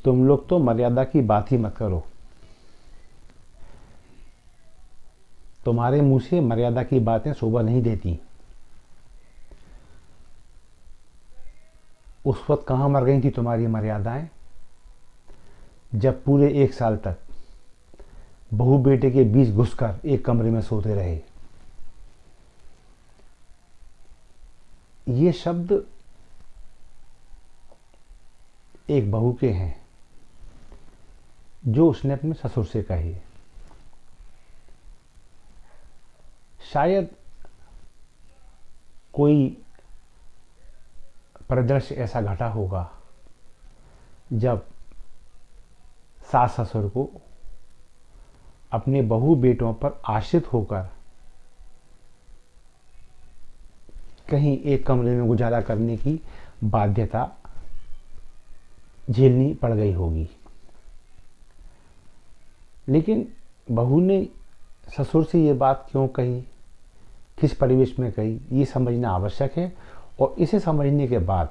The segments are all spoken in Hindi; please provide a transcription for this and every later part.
तुम लोग तो मर्यादा की बात ही मत करो। तुम्हारे मुंह से मर्यादा की बातें शोभा नहीं देती। उस वक्त कहाँ मर गई थी तुम्हारी मर्यादाएं, जब पूरे 1 साल तक बहू बेटे के बीच घुसकर एक कमरे में सोते रहे। ये शब्द एक बहू के हैं जो उसने अपने ससुर से कहे। शायद कोई परिदृश्य ऐसा घटा होगा जब सास ससुर को अपने बहू बेटों पर आश्रित होकर कहीं एक कमरे में गुजारा करने की बाध्यता झेलनी पड़ गई होगी। लेकिन बहू ने ससुर से ये बात क्यों कही, किस परिवेश में कही, ये समझना आवश्यक है। और इसे समझने के बाद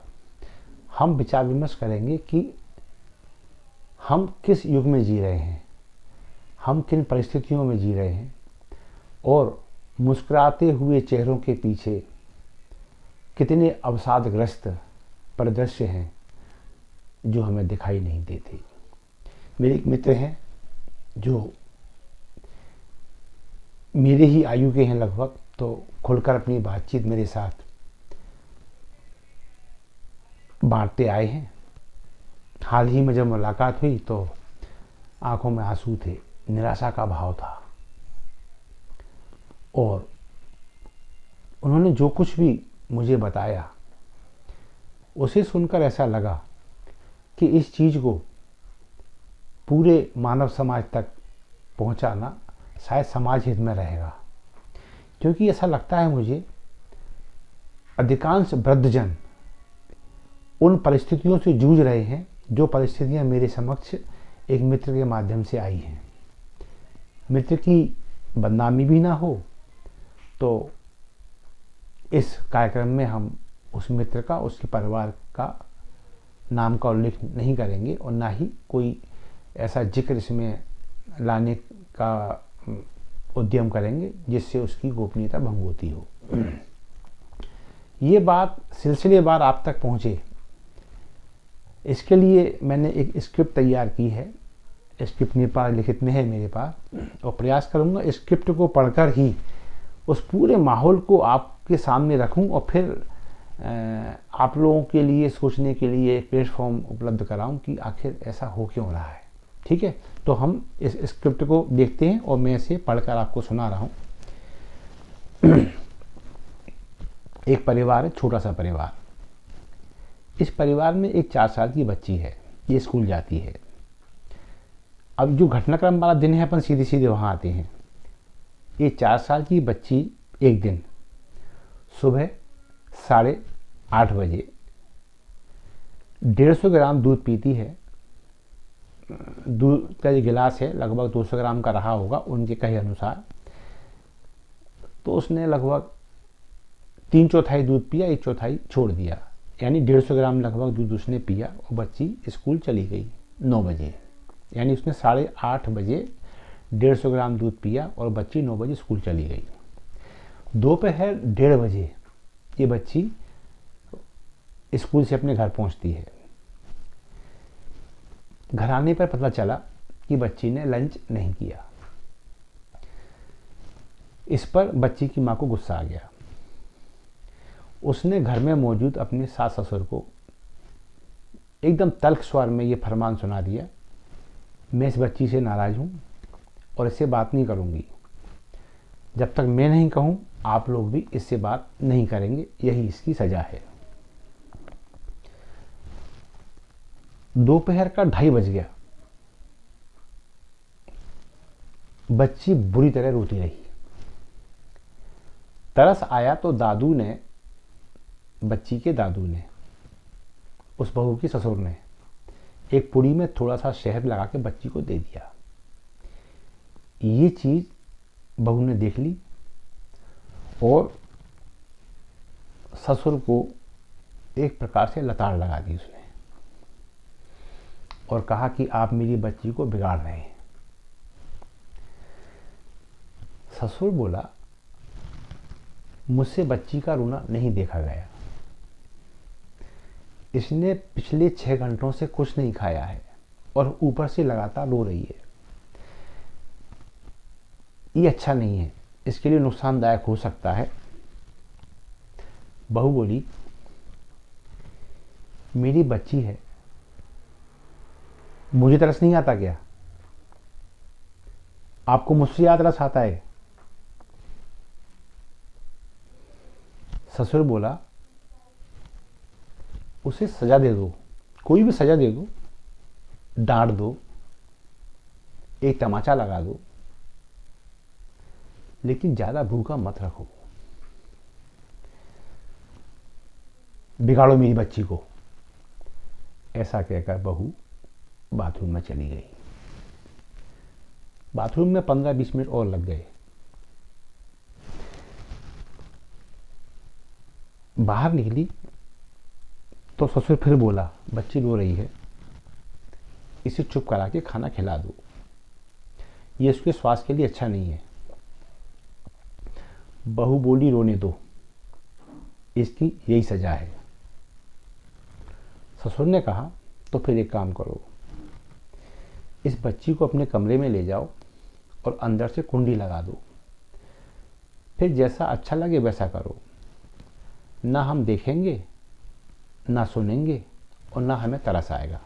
हम विचार विमर्श करेंगे कि हम किस युग में जी रहे हैं, हम किन परिस्थितियों में जी रहे हैं और मुस्कुराते हुए चेहरों के पीछे कितने अवसादग्रस्त परिदृश्य हैं जो हमें दिखाई नहीं देते। मेरे एक मित्र हैं जो मेरे ही आयु के हैं लगभग, तो खुलकर अपनी बातचीत मेरे साथ बांटते आए हैं। हाल ही में जब मुलाकात हुई तो आंखों में आंसू थे, निराशा का भाव था और उन्होंने जो कुछ भी मुझे बताया उसे सुनकर ऐसा लगा कि इस चीज़ को पूरे मानव समाज तक पहुंचाना शायद समाज हित में रहेगा। क्योंकि ऐसा लगता है मुझे अधिकांश वृद्धजन उन परिस्थितियों से जूझ रहे हैं जो परिस्थितियां मेरे समक्ष एक मित्र के माध्यम से आई हैं। मित्र की बदनामी भी ना हो तो इस कार्यक्रम में हम उस मित्र का, उसके परिवार का नाम का उल्लेख नहीं करेंगे और ना ही कोई ऐसा जिक्र इसमें लाने का उद्यम करेंगे जिससे उसकी गोपनीयता भंग होती हो। ये बात सिलसिलेवार आप तक पहुंचे, इसके लिए मैंने एक स्क्रिप्ट तैयार की है। स्क्रिप्ट नेपाल लिखित में है मेरे पास और प्रयास करूंगा स्क्रिप्ट को पढ़कर ही उस पूरे माहौल को आपके सामने रखूं और फिर आप लोगों के लिए सोचने के लिए एक प्लेटफॉर्म उपलब्ध कराऊं कि आखिर ऐसा हो क्यों रहा है। ठीक है, तो हम इस स्क्रिप्ट को देखते हैं और मैं इसे पढ़कर आपको सुना रहा हूं। एक परिवार है, छोटा सा परिवार। इस परिवार में एक 4 साल की बच्ची है, ये स्कूल जाती है। अब जो घटनाक्रम वाला दिन है अपन सीधे सीधे वहाँ आते हैं। ये 4 साल की बच्ची एक दिन सुबह 8:30 बजे 150 ग्राम दूध पीती है। दूध का जो गिलास है लगभग 200 ग्राम का रहा होगा उनके कहे अनुसार। तो उसने लगभग 3/4 दूध पिया, 1/4 छोड़ दिया, यानी 150 ग्राम लगभग दूध उसने पिया और बच्ची स्कूल चली गई 9 बजे। यानी उसने 8:30 बजे 150 ग्राम दूध पिया और बच्ची 9 बजे स्कूल चली गई। दोपहर 1:30 बजे ये बच्ची स्कूल से अपने घर पहुंचती है। घर आने पर पता चला कि बच्ची ने लंच नहीं किया। इस पर बच्ची की मां को गुस्सा आ गया। उसने घर में मौजूद अपने सास ससुर को एकदम तल्ख स्वर में ये फरमान सुना दिया, मैं इस बच्ची से नाराज हूं और इससे बात नहीं करूंगी। जब तक मैं नहीं कहूं आप लोग भी इससे बात नहीं करेंगे, यही इसकी सजा है। दोपहर का 2:30 बज गया। बच्ची बुरी तरह रोती रही। तरस आया तो बच्ची के दादू ने, उस बहू की ससुर ने एक पुड़ी में थोड़ा सा शहद लगा के बच्ची को दे दिया। ये चीज बहू ने देख ली और ससुर को एक प्रकार से लताड़ लगा दी उसने और कहा कि आप मेरी बच्ची को बिगाड़ रहे हैं। ससुर बोला, मुझसे बच्ची का रोना नहीं देखा गया, इसने पिछले 6 घंटों से कुछ नहीं खाया है और ऊपर से लगातार रो रही है। ये अच्छा नहीं है, इसके लिए नुकसानदायक हो सकता है। बहू बोली, मेरी बच्ची है, मुझे तरस नहीं आता क्या? आपको मुझसे ज़्यादा तरस आता है? ससुर बोला, उसे सजा दे दो, कोई भी सजा दे दो, डांट दो, एक तमाचा लगा दो, लेकिन ज्यादा भूखा मत रखो, बिगाड़ो मेरी बच्ची को। ऐसा कहकर बहू बाथरूम में चली गई। बाथरूम में 15-20 मिनट और लग गए। बाहर निकली तो ससुर फिर बोला, बच्ची रो रही है, इसे चुप करा के खाना खिला दो, ये उसके स्वास्थ्य के लिए अच्छा नहीं है। बहू बोली, रोने दो, इसकी यही सजा है। ससुर ने कहा, तो फिर एक काम करो, इस बच्ची को अपने कमरे में ले जाओ और अंदर से कुंडी लगा दो, फिर जैसा अच्छा लगे वैसा करो, ना हम देखेंगे, ना सुनेंगे और ना हमें तरस आएगा।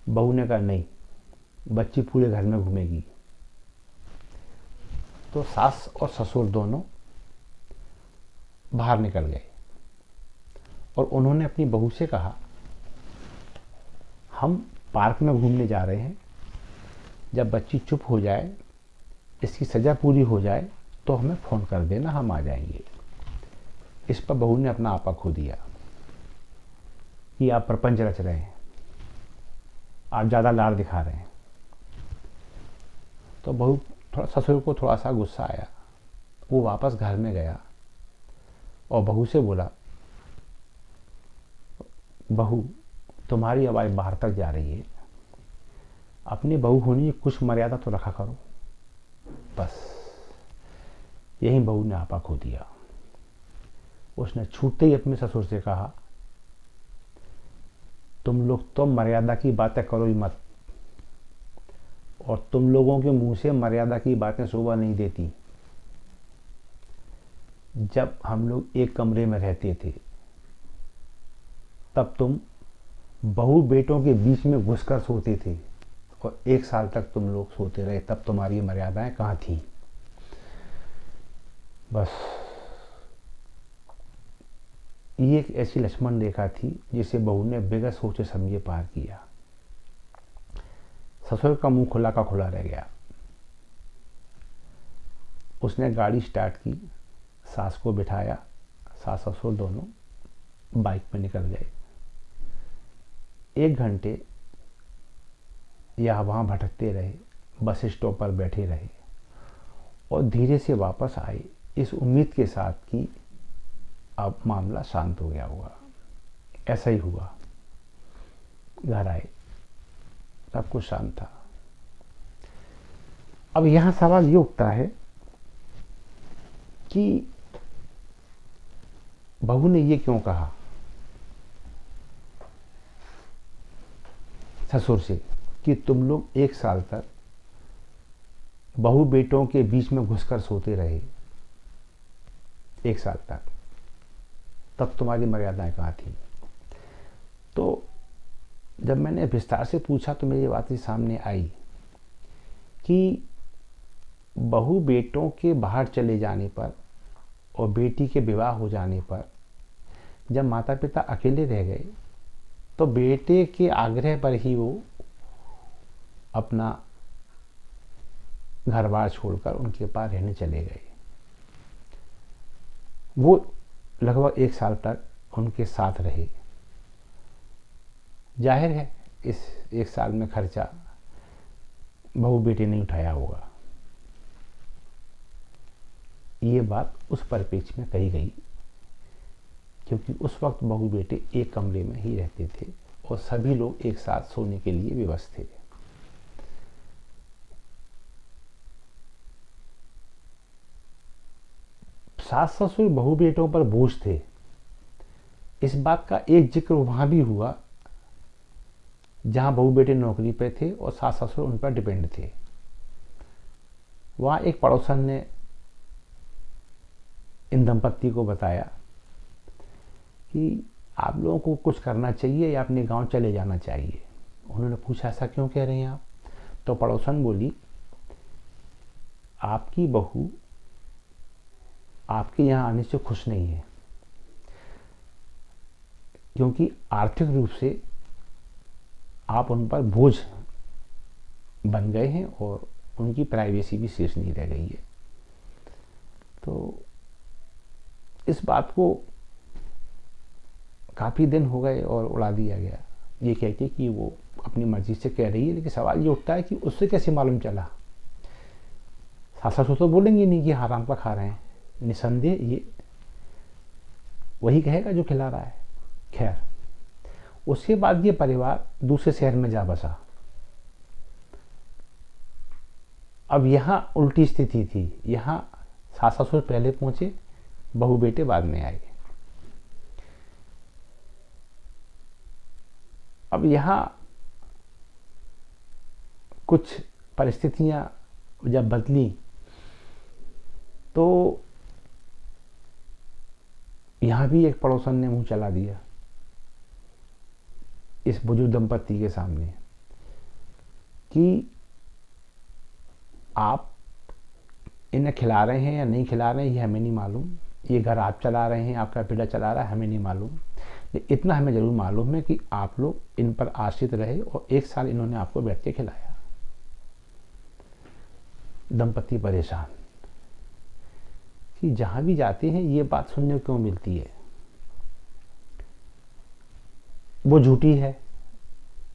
बहू ने कहा, नहीं, बच्ची पूरे घर में घूमेगी। तो सास और ससुर दोनों बाहर निकल गए और उन्होंने अपनी बहू से कहा, हम पार्क में घूमने जा रहे हैं, जब बच्ची चुप हो जाए, इसकी सजा पूरी हो जाए तो हमें फ़ोन कर देना, हम आ जाएंगे। इस पर बहू ने अपना आपा खो दिया कि आप प्रपंच रच रहे हैं, आप ज़्यादा लाड़ दिखा रहे हैं। तो बहू ससुर को थोड़ा सा गुस्सा आया, वो वापस घर में गया और बहू से बोला, बहू तुम्हारी आवाज़ बाहर तक जा रही है, अपनी बहू होने की कुछ मर्यादा तो रखा करो। बस यही बहू ने आपा खो दिया। उसने छूटते ही अपने ससुर से कहा, तुम लोग तो मर्यादा की बातें करो ही मत, और तुम लोगों के मुंह से मर्यादा की बातें शोभा नहीं देती। जब हम लोग एक कमरे में रहते थे तब तुम बहू बेटों के बीच में घुसकर सोते थे और 1 साल तक तुम लोग सोते रहे, तब तुम्हारी मर्यादाएं कहाँ थी? बस ये एक ऐसी लक्ष्मण रेखा थी जिसे बहू ने बिगड़ सोचे समझे पार किया। ससुर का मुंह खुला का खुला रह गया। उसने गाड़ी स्टार्ट की, सास को बिठाया, सास ससुर दोनों बाइक पे निकल गए। 1 घंटे यहाँ वहाँ भटकते रहे, बस स्टॉप पर बैठे रहे और धीरे से वापस आए, इस उम्मीद के साथ कि अब मामला शांत हो गया होगा। ऐसा ही हुआ। घर आए, सब कुछ शांत था। अब यहां सवाल ये उठता है कि बहू ने ये क्यों कहा ससुर से कि तुम लोग 1 साल तक बहू बेटों के बीच में घुसकर सोते रहे, 1 साल तक, तब तुम्हारी मर्यादाएं कहाँ थी? तो जब मैंने विस्तार से पूछा तो मेरी बात सामने आई कि बहू बेटों के बाहर चले जाने पर और बेटी के विवाह हो जाने पर जब माता पिता अकेले रह गए तो बेटे के आग्रह पर ही वो अपना घर बार छोड़कर उनके पास रहने चले गए। वो लगभग 1 साल तक उनके साथ रहे। जाहिर है इस 1 साल में खर्चा बहू बेटे ने उठाया होगा। ये बात उस परिप्रेक्ष्य में कही गई क्योंकि उस वक्त बहू बेटे एक कमरे में ही रहते थे और सभी लोग एक साथ सोने के लिए विवश थे। सास ससुर बहू बेटों पर बोझ थे, इस बात का एक जिक्र वहां भी हुआ जहां बहू बेटे नौकरी पे थे और सास ससुर उन पर डिपेंड थे। वहां एक पड़ोसन ने इन दंपत्ति को बताया कि आप लोगों को कुछ करना चाहिए या अपने गांव चले जाना चाहिए। उन्होंने पूछा ऐसा क्यों कह रहे हैं आप? तो पड़ोसन बोली, आपकी बहू आपके यहाँ आने से खुश नहीं है, क्योंकि आर्थिक रूप से आप उन पर बोझ बन गए हैं और उनकी प्राइवेसी भी शेष नहीं रह गई है। तो इस बात को काफ़ी दिन हो गए और उड़ा दिया गया, ये कह के कि वो अपनी मर्जी से कह रही है। लेकिन सवाल ये उठता है कि उससे कैसे मालूम चला? सास ससुर तो बोलेंगे नहीं कि हराम का खा रहे हैं, निसंदेह ये वही कहेगा जो खिला रहा है। खैर, उसके बाद ये परिवार दूसरे शहर में जा बसा। अब यहाँ उल्टी स्थिति थी, यहाँ सास ससुर पहले पहुंचे, बहू बेटे बाद में आए। अब यहाँ कुछ परिस्थितियां जब बदली तो यहाँ भी एक पड़ोसन ने मुंह चला दिया इस बुजुर्ग दंपत्ति के सामने कि आप इन्हें खिला रहे हैं या नहीं खिला रहे हैं ये हमें नहीं मालूम, ये घर आप चला रहे हैं, आपका बेटा चला रहा है, हमें नहीं मालूम। इतना हमें जरूर मालूम है कि आप लोग इन पर आश्रित रहे और 1 साल इन्होंने आपको बैठ के खिलाया। दंपत्ति परेशान कि जहां भी जाते हैं ये बात सुनने क्यों मिलती है, वो झूठी है,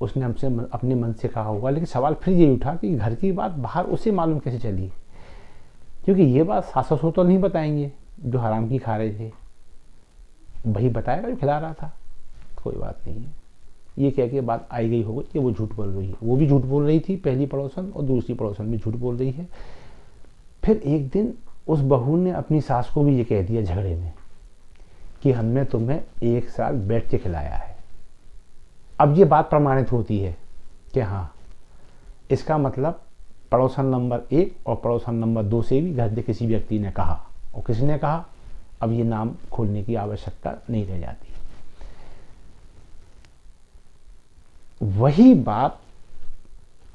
उसने हमसे अपने मन से कहा होगा। लेकिन सवाल फिर ये उठा कि घर की बात बाहर उसे मालूम कैसे चली, क्योंकि ये बात सास ससुर तो नहीं बताएंगे जो हराम की खा रहे थे, वही बताएगा जो खिला रहा था। कोई बात नहीं है, ये कह के बात आई गई होगी कि वो झूठ बोल रही है। वो भी झूठ बोल रही थी, पहली पड़ोसन, और दूसरी पड़ोसन भी झूठ बोल रही है। फिर एक दिन उस बहू ने अपनी सास को भी ये कह दिया झगड़े में कि हमने तुम्हें 1 साल बैठ के खिलाया है। अब ये बात प्रमाणित होती है कि हाँ, इसका मतलब पड़ोसन नंबर 1 और पड़ोसन नंबर 2 से भी घर के किसी व्यक्ति ने कहा, और किसने कहा अब ये नाम खोलने की आवश्यकता नहीं रह जाती। वही बात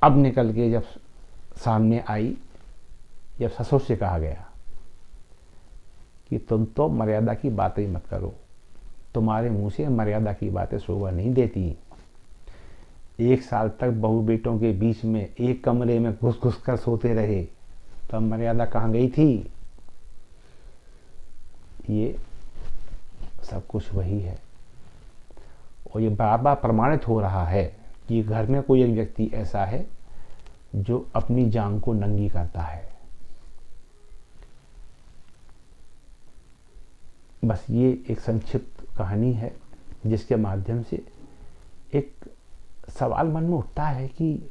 अब निकल के जब सामने आई, जब ससुर से कहा गया कि तुम तो मर्यादा की बातें ही मत करो, तुम्हारे मुंह से मर्यादा की बातें शोभा नहीं देती। 1 साल तक बहू बेटों के बीच में एक कमरे में घुस घुस कर सोते रहे, तब मर्यादा कहाँ गई थी? ये सब कुछ वही है, और ये बार बार प्रमाणित हो रहा है कि घर में कोई एक व्यक्ति ऐसा है जो अपनी जान को नंगी करता है। बस ये एक संक्षिप्त कहानी है जिसके माध्यम से एक सवाल मन में उठता है कि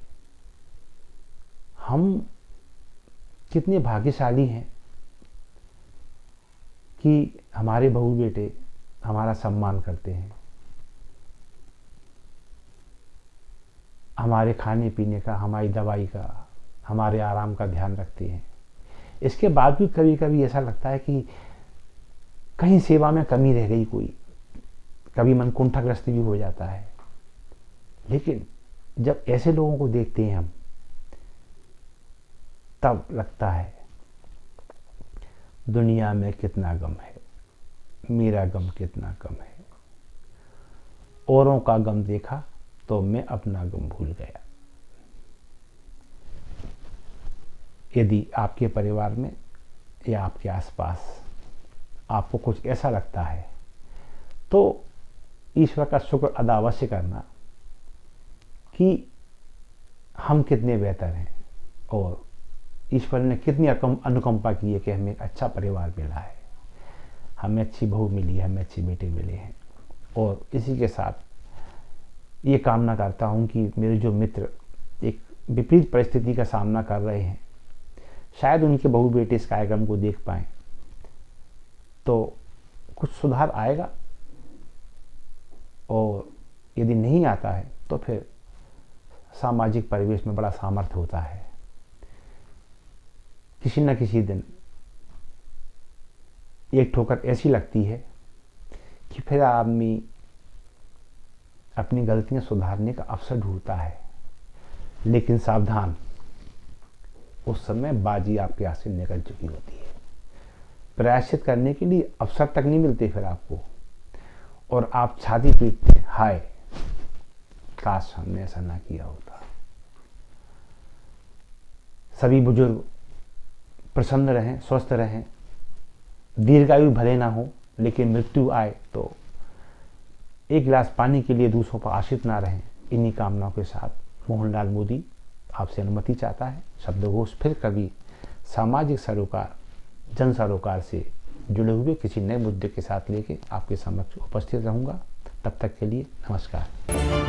हम कितने भाग्यशाली हैं कि हमारे बहू बेटे हमारा सम्मान करते हैं, हमारे खाने पीने का, हमारी दवाई का, हमारे आराम का ध्यान रखते हैं। इसके बाद भी कभी कभी ऐसा लगता है कि कहीं सेवा में कमी रह गई कोई, कभी मन कुंठाग्रस्त भी हो जाता है। लेकिन जब ऐसे लोगों को देखते हैं हम, तब लगता है दुनिया में कितना गम है, मेरा गम कितना कम है। औरों का गम देखा तो मैं अपना गम भूल गया। यदि आपके परिवार में या आपके आसपास आपको कुछ ऐसा लगता है तो ईश्वर का शुक्र अदा अवश्य करना कि हम कितने बेहतर हैं और ईश्वर ने कितनी अनुकंपा की है कि हमें एक अच्छा परिवार मिला है, हमें अच्छी बहू मिली है, हमें अच्छे बेटे मिले हैं। और इसी के साथ ये कामना करता हूँ कि मेरे जो मित्र एक विपरीत परिस्थिति का सामना कर रहे हैं, शायद उनके बहू बेटे इस कार्यक्रम को देख पाएँ तो कुछ सुधार आएगा, और यदि नहीं आता है तो फिर सामाजिक परिवेश में बड़ा सामर्थ्य होता है। किसी न किसी दिन एक ठोकर ऐसी लगती है कि फिर आदमी अपनी गलतियां सुधारने का अवसर ढूंढता है, लेकिन सावधान, उस समय बाजी आपके हाथ से निकल चुकी होती है। प्रायश्चित करने के लिए अवसर तक नहीं मिलते फिर आपको, और आप छाती पीटते, हाय काश हमने ऐसा ना किया होता। सभी बुजुर्ग प्रसन्न रहें, स्वस्थ रहें, दीर्घायु भले ना हो, लेकिन मृत्यु आए तो एक गिलास पानी के लिए दूसरों पर आश्रित ना रहें। इन्हीं कामनाओं के साथ मोहनलाल मोदी आपसे अनुमति चाहता है। शब्दकोश फिर कभी सामाजिक सरोकार, जन सरोकार से जुड़े हुए किसी नए मुद्दे के साथ लेके आपके समक्ष उपस्थित रहूंगा। तब तक के लिए नमस्कार।